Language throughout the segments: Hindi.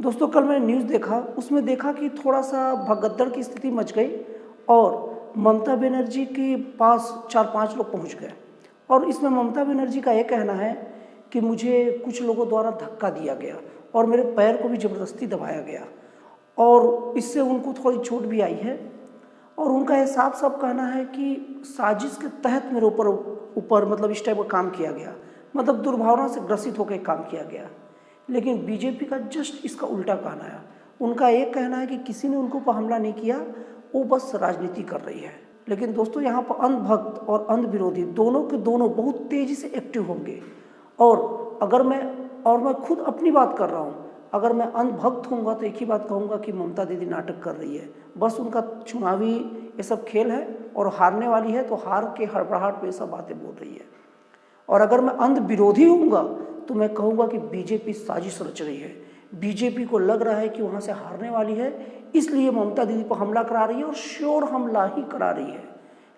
दोस्तों कल मैंने न्यूज़ देखा, उसमें देखा कि थोड़ा-सा भगदड़ की स्थिति मच गई और ममता बनर्जी के पास 4-5 लोग पहुंच गए। और इसमें ममता बनर्जी का ये कहना है कि मुझे कुछ लोगों द्वारा धक्का दिया गया और मेरे पैर को भी ज़बरदस्ती दबाया गया और इससे उनको थोड़ी चोट भी आई है। और उनका ये साफ-साफ कहना है कि साजिश के तहत मेरे ऊपर मतलब इस टाइप का काम किया गया, मतलब दुर्भावना से ग्रसित होकर काम किया गया। लेकिन बीजेपी का जस्ट इसका उल्टा कहना है। उनका एक कहना है कि किसी ने उनको पर हमला नहीं किया, वो बस राजनीति कर रही है। लेकिन दोस्तों यहाँ पर अंधभक्त और अंध विरोधी दोनों के दोनों बहुत तेज़ी से एक्टिव होंगे। और मैं खुद अपनी बात कर रहा हूँ, अगर मैं अंधभक्त होऊंगा तो एक ही बात कहूँगा कि ममता दीदी नाटक कर रही है। बस उनका चुनावी ये सब खेल है और हारने वाली है तो हार के हड़बड़ाहट में ये सब बातें बोल रही है। और अगर मैं अंध विरोधी होऊंगा तो मैं कहूँगा कि बीजेपी साजिश रच रही है। बीजेपी को लग रहा है कि वहाँ से हारने वाली है, इसलिए ममता दीदी पर हमला करा रही है और श्योर हमला ही करा रही है।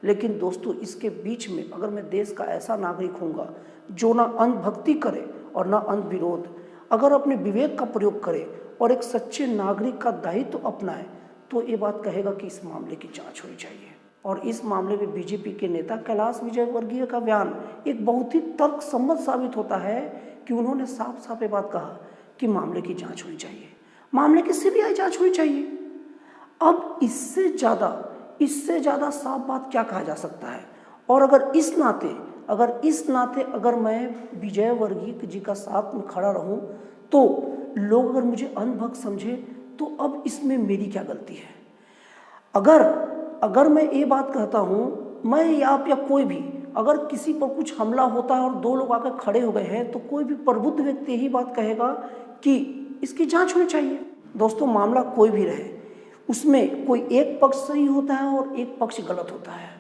लेकिन दोस्तों इसके बीच में अगर मैं देश का ऐसा नागरिक होऊंगा जो ना अंधभक्ति करे और ना अंध विरोध, अगर अपने विवेक का प्रयोग करे और एक सच्चे नागरिक का दायित्व अपनाए, तो ये बात कहेगा कि इस मामले की जांच होनी चाहिए। और इस मामले में बीजेपी के नेता कैलाश विजयवर्गीय का बयान एक बहुत ही तर्कसम्मत साबित होता है कि उन्होंने साफ साफ ये बात कहा कि मामले की जांच होनी चाहिए, मामले की सीबीआई जांच होनी चाहिए। अब इससे ज़्यादा साफ बात क्या कहा जा सकता है। और अगर इस नाते अगर मैं विजयवर्गीय जी का साथ में खड़ा रहूं तो लोग अगर मुझे अंधभक्त समझे तो अब इसमें मेरी क्या गलती है। अगर मैं ये बात कहता हूँ, मैं या आप या कोई भी अगर किसी पर कुछ हमला होता है और दो लोग आकर खड़े हो गए हैं तो कोई भी प्रबुद्ध व्यक्ति यही बात कहेगा कि इसकी जांच होनी चाहिए। दोस्तों मामला कोई भी रहे, उसमें कोई एक पक्ष सही होता है और एक पक्ष गलत होता है।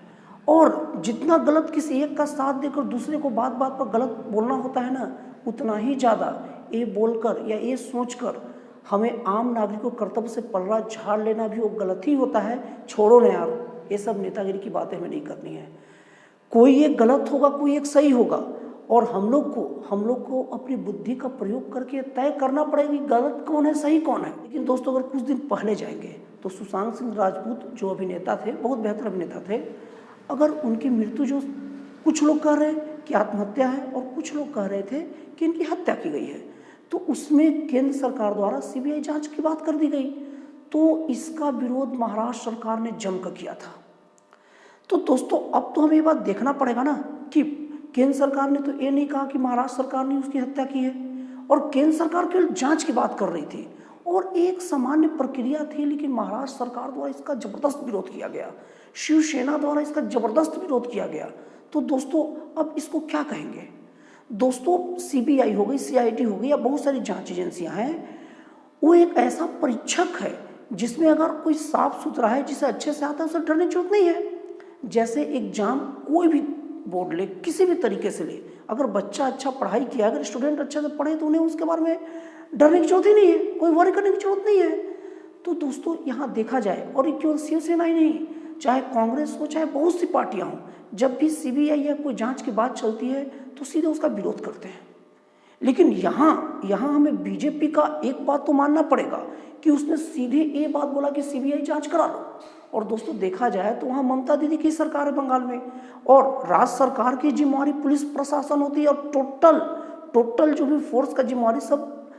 और जितना गलत किसी एक का साथ देकर दूसरे को बात बात पर गलत बोलना होता है ना, उतना ही ज़्यादा ये बोलकर या ये सोचकर हमें आम नागरिकों कर्तव्य से पलड़ा झाड़ लेना भी वो गलत ही होता है। छोड़ो ना यार, ये सब नेतागिरी की बातें हमें नहीं करनी है। कोई एक गलत होगा, कोई एक सही होगा और हम लोग को अपनी बुद्धि का प्रयोग करके तय करना पड़ेगा कि गलत कौन है, सही कौन है। लेकिन दोस्तों अगर कुछ दिन पहले जाएंगे तो सुशांत सिंह राजपूत जो अभिनेता थे, बहुत बेहतर अभिनेता थे, अगर उनकी मृत्यु जो कुछ लोग कह रहे हैं कि आत्महत्या है और कुछ लोग कह रहे थे कि इनकी हत्या की गई है, तो उसमें केंद्र सरकार द्वारा सीबीआई जांच की बात कर दी गई। तो इसका विरोध महाराष्ट्र सरकार ने जमकर किया था। तो दोस्तों अब तो हमें ये बात देखना पड़ेगा ना कि केंद्र सरकार ने तो ये नहीं कहा कि महाराष्ट्र सरकार ने उसकी हत्या की है, और केंद्र सरकार केवल जांच की बात कर रही थी और एक सामान्य प्रक्रिया थी। लेकिन महाराष्ट्र सरकार द्वारा इसका जबरदस्त विरोध किया गया, शिवसेना द्वारा इसका जबरदस्त विरोध किया गया। तो दोस्तों अब इसको क्या कहेंगे। दोस्तों सीबीआई हो गई, सीआईडी हो गई या बहुत सारी जांच एजेंसियां हैं, वो एक ऐसा परीक्षक है जिसमें अगर कोई साफ सुथरा है, जिसे अच्छे से आता है, उसे डरने की जरूरत नहीं है। जैसे एग्जाम कोई भी बोर्ड ले, किसी भी तरीके से ले, अगर बच्चा अच्छा पढ़ाई किया, अगर स्टूडेंट अच्छे से पढ़े तो उन्हें उसके बारे में डरने की जरूरत ही नहीं है, कोई वरी करने की जरूरत नहीं है। तो दोस्तों यहाँ देखा जाए, और केवल शिवसेना ही नहीं, चाहे कांग्रेस हो चाहे बहुत सी पार्टियां हों, जब भी सीबीआई या कोई जांच की बात चलती है तो सीधे उसका विरोध करते हैं। लेकिन यहाँ हमें बीजेपी का एक बात तो मानना पड़ेगा कि उसने सीधे ये बात बोला कि सीबीआई जांच करा लो। और दोस्तों देखा जाए तो वहाँ ममता दीदी की सरकार है बंगाल में, और राज्य सरकार की जिम्मेवारी पुलिस प्रशासन होती है, और टोटल जो भी फोर्स का जिम्मेवारी सब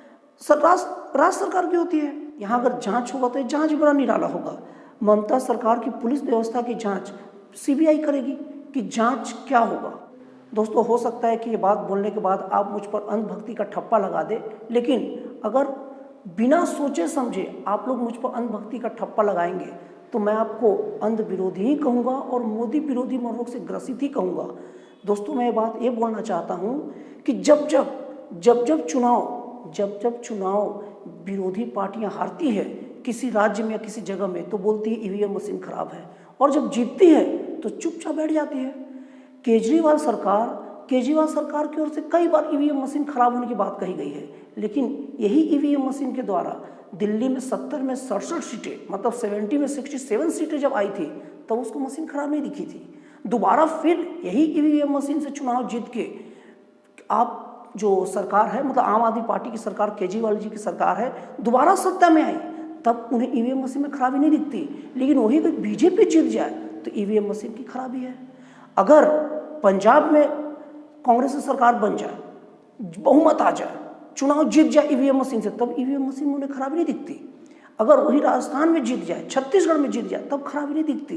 राज्य सरकार की होती है। यहाँ अगर जांच होगा तो जांच बड़ा निराला होगा। ममता सरकार की पुलिस व्यवस्था की जांच सीबीआई करेगी कि जांच क्या होगा। दोस्तों हो सकता है कि ये बात बोलने के बाद आप मुझ पर अंधभक्ति का ठप्पा लगा दे, लेकिन अगर बिना सोचे समझे आप लोग मुझ पर अंधभक्ति का ठप्पा लगाएंगे तो मैं आपको अंध विरोधी ही कहूँगा और मोदी विरोधी मनोरोग से ग्रसित ही कहूँगा। दोस्तों मैं ये बात ये बोलना चाहता हूँ कि जब चुनाव विरोधी पार्टियां हारती है किसी राज्य में या किसी जगह में, तो बोलती है ईवीएम मशीन खराब है, और जब जीतती है तो चुपचाप बैठ जाती है। केजरीवाल सरकार की ओर से कई बार ईवीएम मशीन खराब होने की बात कही गई है, लेकिन यही ईवीएम मशीन के द्वारा दिल्ली में 70 में 67 सीटें, मतलब 70 में 67 सीटें जब आई थी तब उसको मशीन खराब नहीं दिखी थी। दोबारा फिर यही ईवीएम मशीन से चुनाव जीत के आप जो सरकार है, मतलब आम आदमी पार्टी की सरकार, केजरीवाल जी की सरकार है, दोबारा सत्ता में आई, तब उन्हें ईवीएम मशीन में खराबी नहीं दिखती। लेकिन वही अगर बीजेपी जीत जाए तो ईवीएम मशीन की खराबी है। अगर पंजाब में कांग्रेस की सरकार बन जाए, बहुमत आ जाए, चुनाव जीत जाए ईवीएम मशीन से, तब ईवीएम मशीन में उन्हें खराबी नहीं दिखती। अगर वही राजस्थान में जीत जाए, छत्तीसगढ़ में जीत जाए, तब खराबी नहीं दिखती।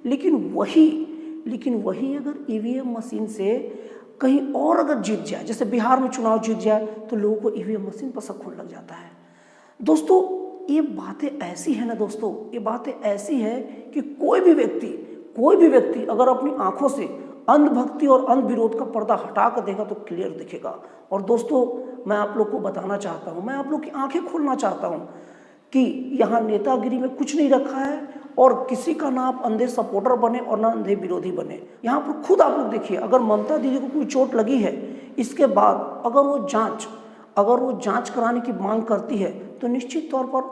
लेकिन वही अगर ईवीएम मशीन से कहीं और अगर जीत जाए, जैसे बिहार में चुनाव जीत जाए, तो लोगों को ईवीएम मशीन पर शक होने लग जाता है। दोस्तों ये बातें ऐसी है ना दोस्तों, ये बातें ऐसी है कि कोई भी व्यक्ति अगर अपनी आंखों से अंधभक्ति और अंध विरोध का पर्दा हटा कर देगा तो क्लियर दिखेगा। और दोस्तों मैं आप लोग को बताना चाहता हूँ, मैं आप लोग की आंखें खोलना चाहता हूँ कि यहाँ नेतागिरी में कुछ नहीं रखा है और किसी का ना आप अंधे सपोर्टर बने और ना अंधे विरोधी बने। यहाँ पर खुद आप लोग देखिए, अगर ममता दीदी को कोई चोट लगी है, इसके बाद अगर वो जांच कराने की मांग करती है तो निश्चित तौर पर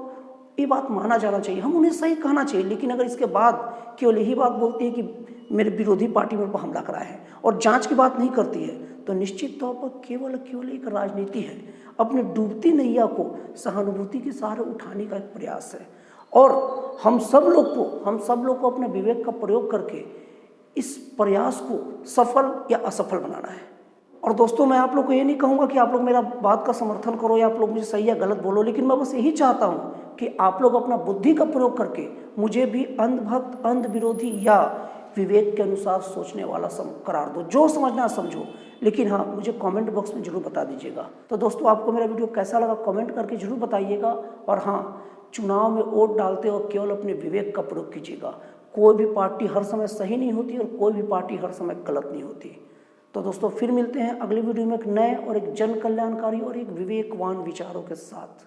ये बात माना जाना चाहिए, हम उन्हें सही कहना चाहिए। लेकिन अगर इसके बाद केवल यही बात बोलती है कि मेरे विरोधी पार्टी मेरे पर हमला करा है और जांच की बात नहीं करती है, तो निश्चित तौर पर केवल एक राजनीति है, अपनी डूबती नैया को सहानुभूति के सहारे उठाने का एक प्रयास है। और हम सब लोग को अपने विवेक का प्रयोग करके इस प्रयास को सफल या असफल बनाना है। और दोस्तों मैं आप लोग को ये नहीं कहूँगा कि आप लोग मेरा बात का समर्थन करो या आप लोग मुझे सही या गलत बोलो, लेकिन मैं बस यही चाहता हूँ कि आप लोग अपना बुद्धि का प्रयोग करके मुझे भी अंधभक्त, अंध विरोधी या विवेक के अनुसार सोचने वाला करार दो, जो समझना समझो। लेकिन हाँ, मुझे कमेंट बॉक्स में जरूर बता दीजिएगा। तो दोस्तों आपको मेरा वीडियो कैसा लगा कमेंट करके जरूर बताइएगा। और हाँ, चुनाव में वोट डालते वक्त केवल अपने विवेक का प्रयोग कीजिएगा। कोई भी पार्टी हर समय सही नहीं होती और कोई भी पार्टी हर समय गलत नहीं होती। तो दोस्तों फिर मिलते हैं अगले वीडियो में एक नए और एक जन कल्याणकारी और एक विवेकवान विचारों के साथ।